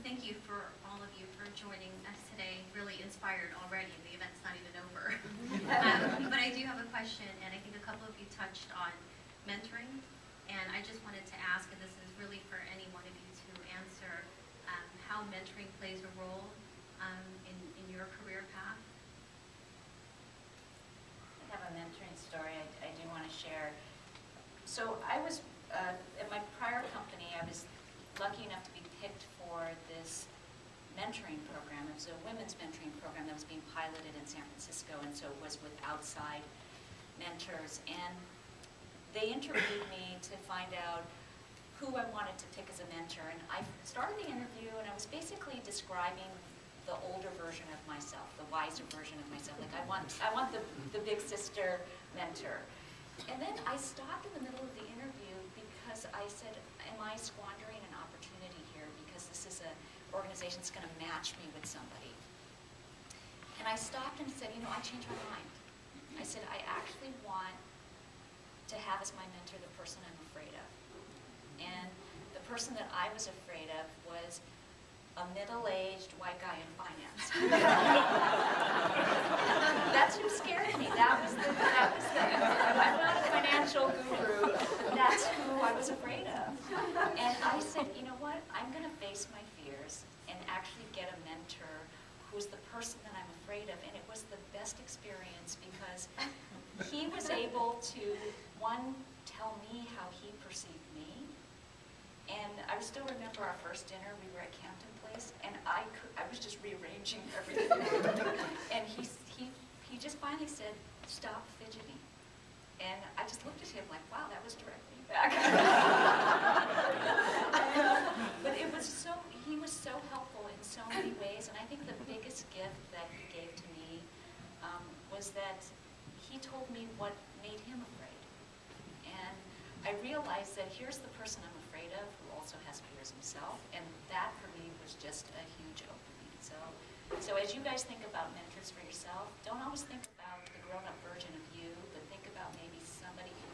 thank you for all of you for joining us today. Really inspired already. The event's not even over. But I do have a question, and I think a couple of you touched on mentoring. And I just wanted to ask, and this is really for any one of you to answer, how mentoring plays a role in your career path. I have a mentoring story I do want to share. So I was, at my prior company, I was lucky enough to be picked for this mentoring program. It was a women's mentoring program that was being piloted in San Francisco, and so it was with outside mentors. And they interviewed me to find out who I wanted to pick as a mentor. And I started the interview, and I was basically describing the older version of myself, the wiser version of myself. Like I want the big sister mentor. And then I stopped in the middle of the interview because I said, am I squandering an opportunity here? Because this is an organization that's going to match me with somebody. And I stopped and said, you know, I changed my mind. I said, I actually want to have as my mentor the person I'm afraid of. And the person that I was afraid of was a middle-aged white guy in finance. That's who scared me. I'm not a financial guru. That's who I was afraid of. And I said, you know what? I'm going to face my fears and actually get a mentor who's the person that I'm afraid of. And it was the best experience because he was able to, one, tell me how he perceived me. And I still remember our first dinner. We were at Campton Place, and I was just rearranging everything. And he just finally said, "Stop fidgeting." And I just looked at him like, "Wow, that was direct feedback." But it was he was so helpful in so many ways. And I think the biggest gift that he gave to me was that he told me what made him afraid. And I realized that here's the person I'm afraid of who also has fears himself, and that for me was just a huge opening. So as you guys think about mentors for yourself, don't always think about the grown-up version of you, but think about maybe somebody who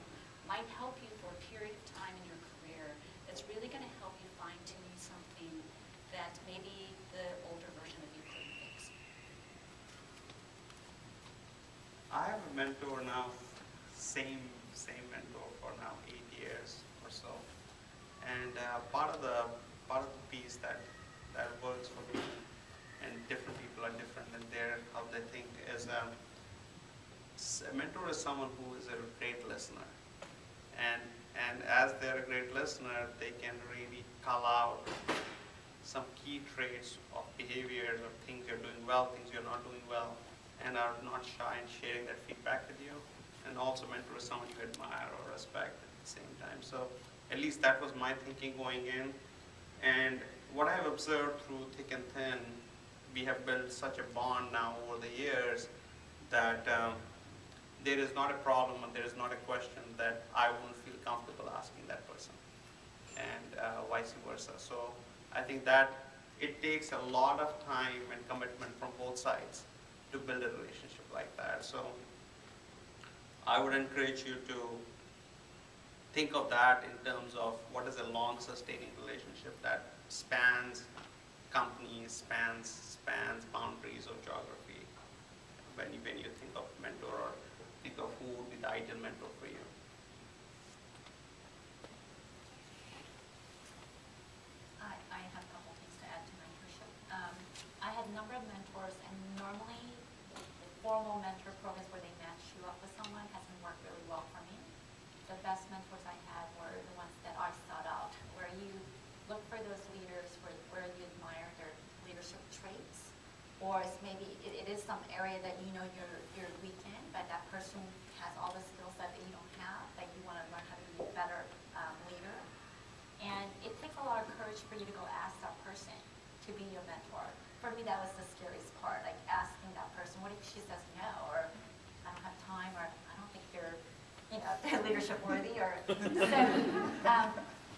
might help you for a period of time in your career that's really going to help you fine-tune something that maybe the older version of you couldn't fix. I have a mentor now, same mentor for now 8 years or so, and part of the piece that works for me, and different people are different in how they think, is a mentor is someone who is a great listener, and as they're a great listener, they can really call out some key traits of behaviors or things you're doing well, things you're not doing well, and are not shy in sharing that feedback with you. And also mentor is someone you admire or respect at the same time. So at least that was my thinking going in. And what I've observed through thick and thin, we have built such a bond now over the years that there is not a problem and there is not a question that I won't feel comfortable asking that person, and vice versa. So I think that it takes a lot of time and commitment from both sides to build a relationship like that. So I would encourage you to think of that in terms of what is a long sustaining relationship that spans companies, spans boundaries of geography. When you think of mentor, or think of who would be the ideal mentor for you. I have a couple things to add to mentorship. I had a number of mentors, and normally the formal mentor programs where they match you up with someone hasn't worked really well for me. The best mentors I had were the ones that I sought out, where you look for those leaders where you admire their leadership traits, or it's maybe it is some area that you know you're weak in, but that person has all the skills that you don't have, that you want to learn how to be a better leader. And it takes a lot of courage for you to go ask that person to be your mentor. For me, that was the scariest part, like asking that person, what if she says no, or I don't have time, or I don't think you're, leadership worthy, or so.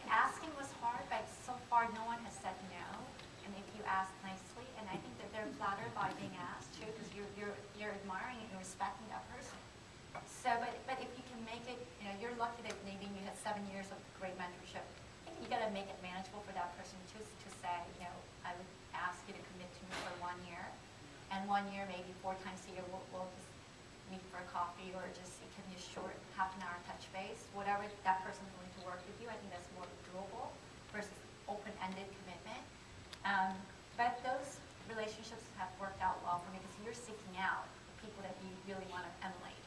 Asking was hard, but so far no one has said no. And if you ask nicely, and I think that they're flattered by being asked too, because you're admiring and respecting that person. So, but if you can make it, you're lucky that maybe you had 7 years of great mentorship. I think you got to make it manageable for that person to say, I 1 year. And 1 year, maybe 4 times a year, we'll just meet for a coffee or just it can be a short half an hour touch base. Whatever that person's willing to work with you, I think that's more doable versus open-ended commitment. But those relationships have worked out well for me because you're seeking out the people that you really want to emulate.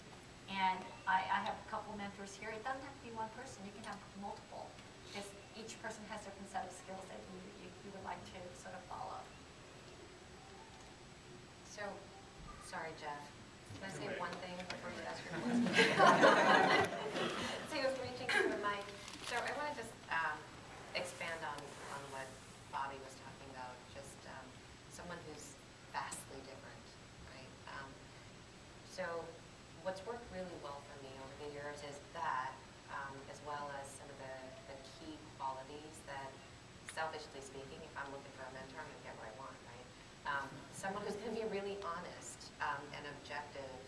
And I have a couple mentors here. It doesn't have to be one person. You can have multiple because each person has a different set of skills that you would like to sort of follow. So, sorry, Jeff. Can I say one thing before you ask your question? So he was reaching through the mic. So I want to just expand on what Bobby was talking about, just someone who's vastly different, right? So what's worked really well for me over the years is that, as well as some of the key qualities that, selfishly speaking, if I'm looking for a mentor, I'm going to get what I want, right? Someone who's going to be really honest and objective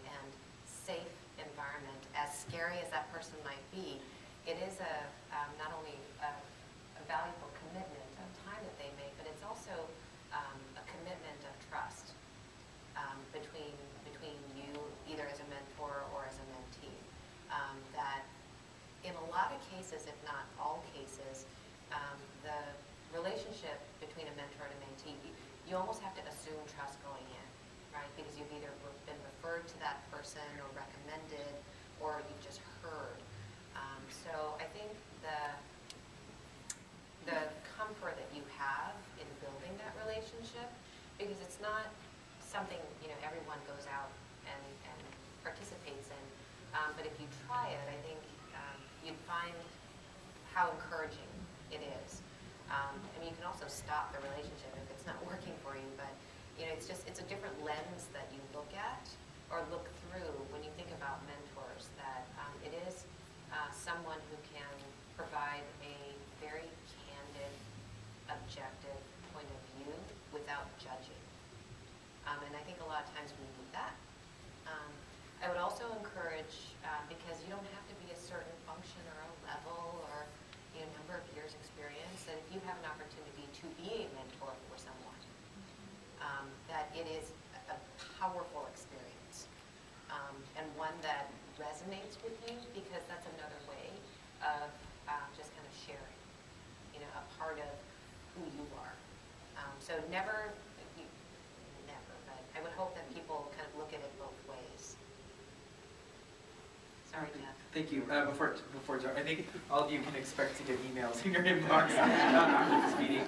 and safe environment. As scary as that person might be, it is not only a valuable commitment of time that they make, but it's also a commitment of trust between you, either as a mentor or as a mentee. That in a lot of cases, if not all cases, the relationship between a mentor and a mentee, you almost have to assume trust going in, right? Because you've either been referred to that person or recommended, or you've just heard. So I think the comfort that you have in building that relationship, because it's not something everyone goes out and participates in. But if you try it, I think you'd find how encouraging it is. I mean, you can also stop the relationship if it's not working for you, but it's a different lens that you look at or look through when you think about mentors. That it is someone who can provide a very candid, objective point of view without judging. And I think a lot of times we need that. I would also encourage, because you don't have to be a certain function or a level or number of years experience, that if you have an opportunity to be a mentor for someone, that it is a powerful experience and one that resonates with you, because that's another way of just kind of sharing, a part of who you are. So never, but I would hope that people kind of look at it both ways. Sorry, Jeff. Thank you. Before Joe, I think all of you can expect to get emails in your inbox after this meeting